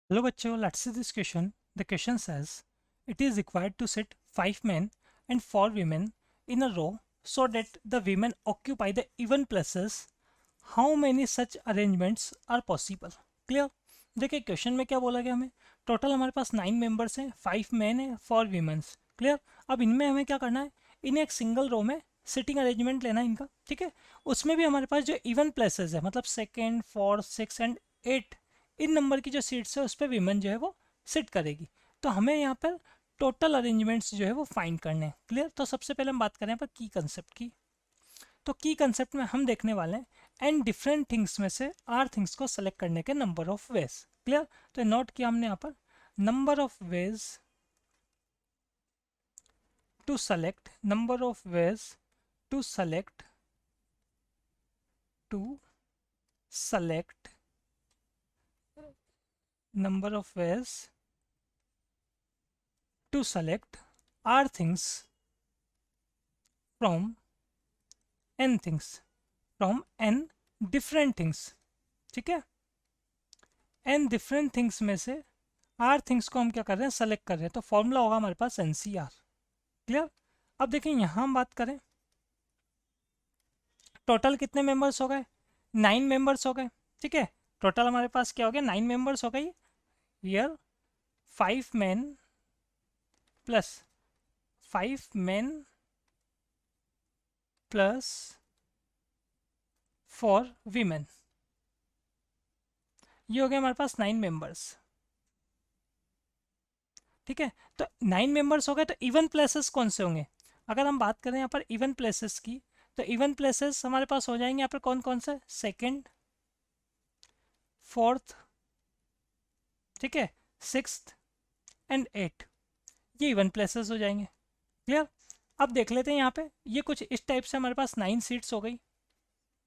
Hello bachcho, let's see this question. The question says, it is required to sit 5 men and 4 women in a row so that the women occupy the even places. How many such arrangements are possible? Clear? देखिए question में क्या बोला गया हमें, total हमारे पास 9 members हैं, 5 man है 4 women's. Clear? अब इनमें हमें क्या करना है, इन्हें एक सिंगल रो में सिटिंग अरेंजमेंट लेना है इनका. ठीक है, उसमें भी हमारे पास जो इवन प्लेसेस है, मतलब सेकेंड 4 6 एंड 8, इन नंबर की जो सीट्स है उस पर वीमेन जो है वो सिट करेगी. तो हमें यहाँ पर टोटल अरेंजमेंट्स जो है वो फाइंड करने हैं. क्लियर? तो सबसे पहले हम बात करें यहाँ पर की कंसेप्ट की. तो की कंसेप्ट में हम देखने वाले हैं एंड डिफरेंट थिंग्स में से आर थिंग्स को सेलेक्ट करने के नंबर ऑफ वेज. क्लियर? तो नोट किया हमने यहाँ पर number of ways to select, number of ways to select number of ways to select r things from n things, from n different things. ठीक है, n different things में से r things को हम क्या कर रहे हैं, सेलेक्ट कर रहे हैं. तो फॉर्मूला होगा हमारे पास NCR. क्लियर? अब देखिए यहाँ हम बात करें, टोटल कितने मेंबर्स हो गए, 9 मेंबर्स हो गए. ठीक है, टोटल हमारे पास क्या हो गया, 9 मेंबर्स हो गई. Here 5 men plus 5 men plus 4 women, ये हो गया हमारे पास 9 मेंबर्स. ठीक है, तो 9 मेंबर्स हो गए. तो इवन प्लेसेस कौन से होंगे, अगर हम बात करें यहाँ पर इवन प्लेसेस की, तो इवन प्लेसेस हमारे पास हो जाएंगे यहाँ पर कौन कौन से, सेकंड, फोर्थ, ठीक है, सिक्स्थ एंड 8, ये इवन प्लेसेस हो जाएंगे. क्लियर? अब देख लेते हैं यहाँ पे, ये कुछ इस टाइप से हमारे पास 9 सीट्स हो गई.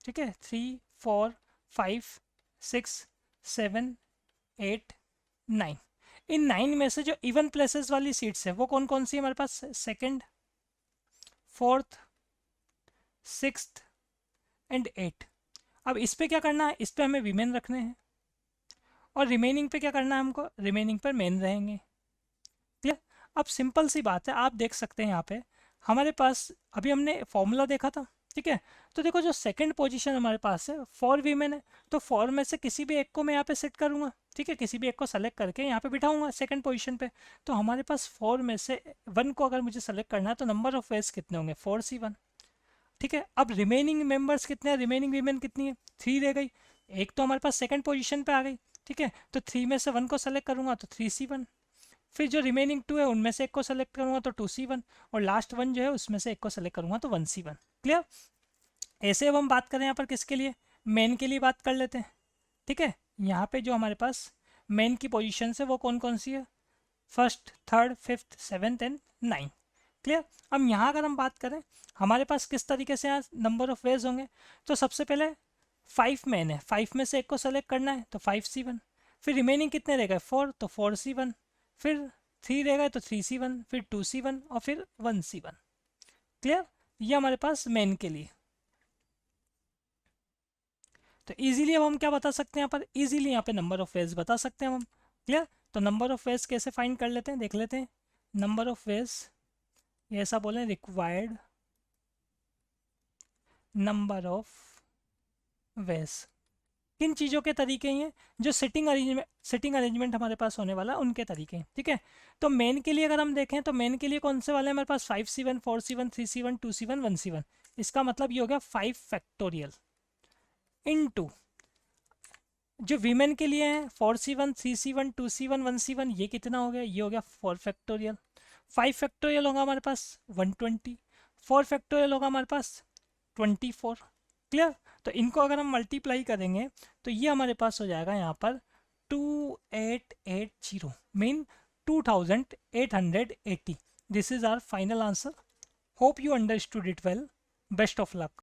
ठीक है, 3 4 5 6 7 8 9. इन 9 में से जो इवन प्लेसेस वाली सीट्स है वो कौन कौन सी है हमारे पास, सेकंड, फोर्थ, सिक्स्थ एंड 8. अब इस पे क्या करना है, इस पे हमें वीमेन रखने हैं, और रिमेनिंग पे क्या करना है हमको, रिमेनिंग पर मेन रहेंगे. क्लियर? अब सिंपल सी बात है, आप देख सकते हैं यहाँ पे हमारे पास अभी हमने फॉर्मूला देखा था. ठीक है, तो देखो जो सेकंड पोजीशन हमारे पास है 4 वीमेन है, तो 4 में से किसी भी एक को मैं यहाँ पे सेट करूँगा. ठीक है, किसी भी एक को सेलेक्ट करके यहाँ पे बिठाऊंगा सेकंड पोजीशन पे. तो हमारे पास 4 में से 1 को अगर मुझे सेलेक्ट करना है तो नंबर ऑफ वेज कितने होंगे, 4C1. ठीक है, अब रिमेनिंग मेंबर्स कितने हैं, रिमेनिंग वीमेन कितनी है, 3 रह गई. एक तो हमारे पास सेकंड पोजीशन पे आ गई. ठीक है, तो 3 में से 1 को सेलेक्ट करूंगा तो 3C1. फिर जो रिमेनिंग 2 है उनमें से एक को सेलेक्ट करूंगा तो 2C1, और लास्ट 1 जो है उसमें से एक को सेलेक्ट करूंगा तो 1C1. क्लियर? ऐसे अब हम बात करें यहाँ पर किसके लिए, मेन के लिए बात कर लेते हैं. ठीक है, यहाँ पे जो हमारे पास मेन की पोजीशन है वो कौन कौन सी है, first, third, fifth, seventh and 9. Clear? अब यहाँ अगर हम बात करें हमारे पास किस तरीके से यहाँ नंबर ऑफ वेज होंगे, तो सबसे पहले 5 मैन है, 5 में से एक को सेलेक्ट करना है तो 5C1. फिर रिमेनिंग कितने रह गए, 4, तो 4C1. फिर 3 रह गए तो 3C1, फिर 2C1 और फिर 1C1. क्लियर? ये हमारे पास मेन के लिए. तो इजीली अब हम क्या बता सकते हैं, यहाँ पर इजीली यहाँ पे नंबर ऑफ वेज बता सकते हैं हम. क्लियर? तो नंबर ऑफ वेज कैसे फाइंड कर लेते हैं, देख लेते हैं. नंबर ऑफ वेज, ये ऐसा बोलें, रिक्वायर्ड नंबर ऑफ वेज. किन चीज़ों के तरीके हैं, जो सिटिंग अरेंजमेंट हमारे पास होने वाला है उनके तरीके हैं. ठीक है, तो मेन के लिए अगर हम देखें तो मेन के लिए कौन से वाले हैं हमारे पास, 5C1 4C1 3C1 2C1 1C1. इसका मतलब ये हो गया 5 फैक्टोरियल इनटू जो वीमेन के लिए है 4C1 3C1 2C1 1C1, ये कितना हो गया, ये हो गया 4 फैक्टोरियल. 5 फैक्टोरियल होगा हमारे पास 120, 4 फैक्टोरियल होगा हमारे पास 24. क्लियर? तो इनको अगर हम मल्टीप्लाई करेंगे तो ये हमारे पास हो जाएगा यहाँ पर 2880, mean 2880. This is our final answer. Hope you understood it well. Best of luck.